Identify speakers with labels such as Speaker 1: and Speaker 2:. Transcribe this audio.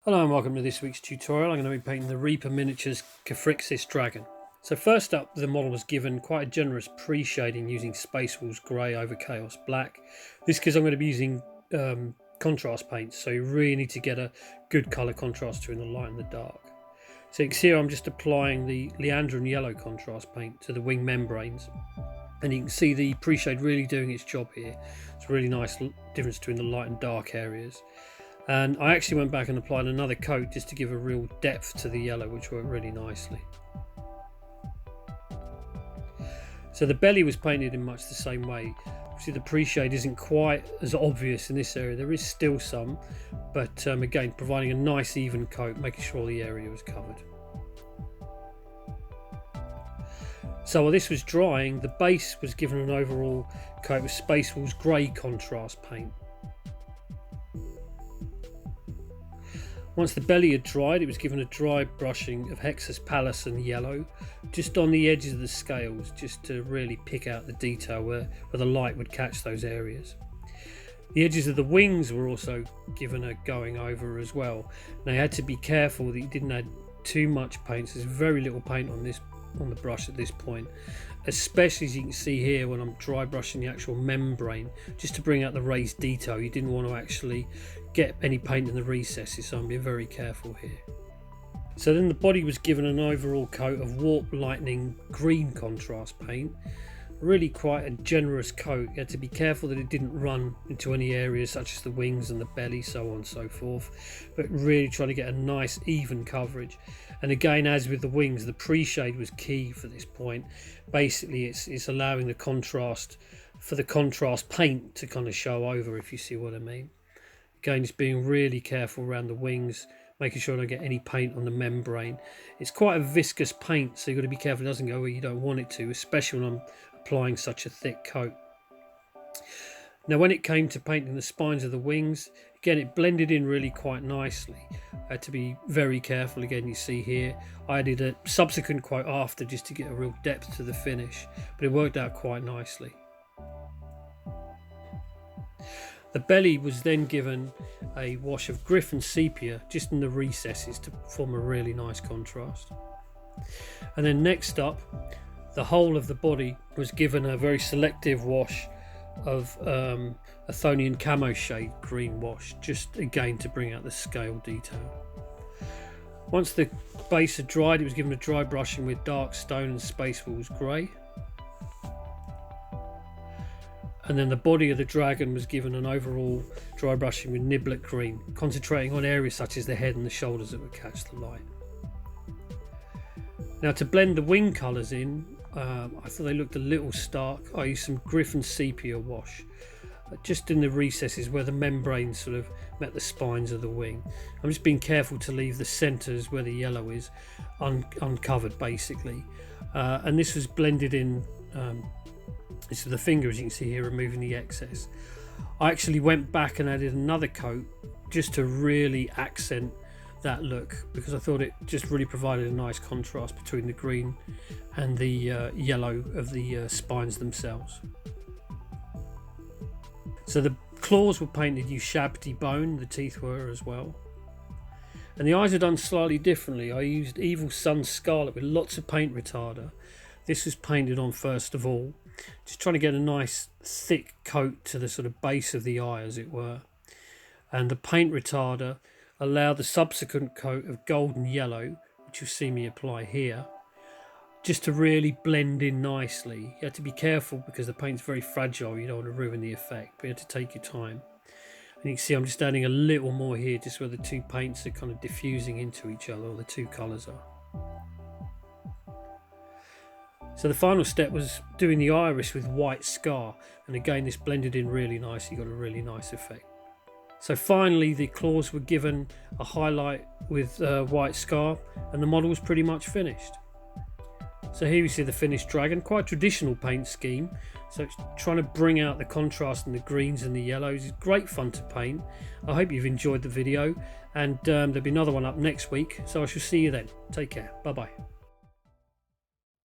Speaker 1: Hello and welcome to this week's tutorial. I'm going to be painting the Reaper Miniatures Kyphrixis Dragon. So first up, the model was given quite a generous pre-shading using Space Wolves Grey over Chaos Black. This because I'm going to be using contrast paints, so you really need to get a good colour contrast between the light and the dark. So you can see here I'm just applying the Lyandren Yellow contrast paint to the wing membranes. And you can see the pre-shade really doing its job here. It's a really nice difference between the light and dark areas. And I actually went back and applied another coat just to give a real depth to the yellow, which worked really nicely. So the belly was painted in much the same way. Obviously the pre-shade isn't quite as obvious in this area. There is still some, but again, providing a nice even coat, making sure the area was covered. So while this was drying, the base was given an overall coat with Space Wolves Grey contrast paint. Once the belly had dried, it was given a dry brushing of Hexus Palesun Yellow just on the edges of the scales, just to really pick out the detail where the light would catch those areas. The edges of the wings were also given a going over as well. Now you had to be careful that you didn't add too much paint. So there's very little paint on the brush at this point, especially as you can see here when I'm dry brushing the actual membrane, just to bring out the raised detail. You didn't want to actually get any paint in the recesses, so I'm being very careful here. So then the body was given an overall coat of Warp Lightning green contrast paint, really quite a generous coat. You had to be careful that it didn't run into any areas such as the wings and the belly, so on and so forth, but really trying to get a nice even coverage. And again, as with the wings, the pre-shade was key for this point. Basically it's allowing the contrast for the contrast paint to kind of show over, if you see what I mean. Again, just being really careful around the wings, making sure I don't get any paint on the membrane. It's quite a viscous paint, so you've got to be careful it doesn't go where you don't want it to, especially when I'm applying such a thick coat. Now when it came to painting the spines of the wings, again it blended in really quite nicely. I had to be very careful. Again, you see here I added a subsequent coat after just to get a real depth to the finish, but it worked out quite nicely. The belly was then given a wash of Gryphon Sepia just in the recesses to form a really nice contrast. And then next up, the whole of the body was given a very selective wash of Arthonian Camoshade green wash, just again to bring out the scale detail. Once the base had dried, it was given a dry brushing with Dawnstone and Space Wolves Grey. And then the body of the dragon was given an overall dry brushing with Niblet Green, concentrating on areas such as the head and the shoulders that would catch the light. Now to blend the wing colours in, I thought they looked a little stark. I used some Gryphon Sepia wash, just in the recesses where the membrane sort of met the spines of the wing. I'm just being careful to leave the centres where the yellow is uncovered basically. And this was blended in this is the finger, as you can see here, removing the excess. I actually went back and added another coat just to really accent that look, because I thought it just really provided a nice contrast between the green and the yellow of the spines themselves. So the claws were painted Ushabti bone, the teeth were as well. And the eyes are done slightly differently. I used Evil Sunz Scarlet with lots of paint retarder. This was painted on first of all, just trying to get a nice thick coat to the sort of base of the eye, as it were. And the paint retarder allowed the subsequent coat of golden yellow, which you'll see me apply here, just to really blend in nicely. You had to be careful because the paint's very fragile, you don't want to ruin the effect, but you had to take your time. And you can see I'm just adding a little more here, just where the two paints are kind of diffusing into each other, or the two colours are. So the final step was doing the iris with white scar, and again this blended in really nicely, got a really nice effect. So finally the claws were given a highlight with white scar, and the model was pretty much finished. So here we see the finished dragon, quite a traditional paint scheme, so it's trying to bring out the contrast in the greens and the yellows. It's great fun to paint. I hope you've enjoyed the video, and there'll be another one up next week, so I shall see you then. Take care, bye bye.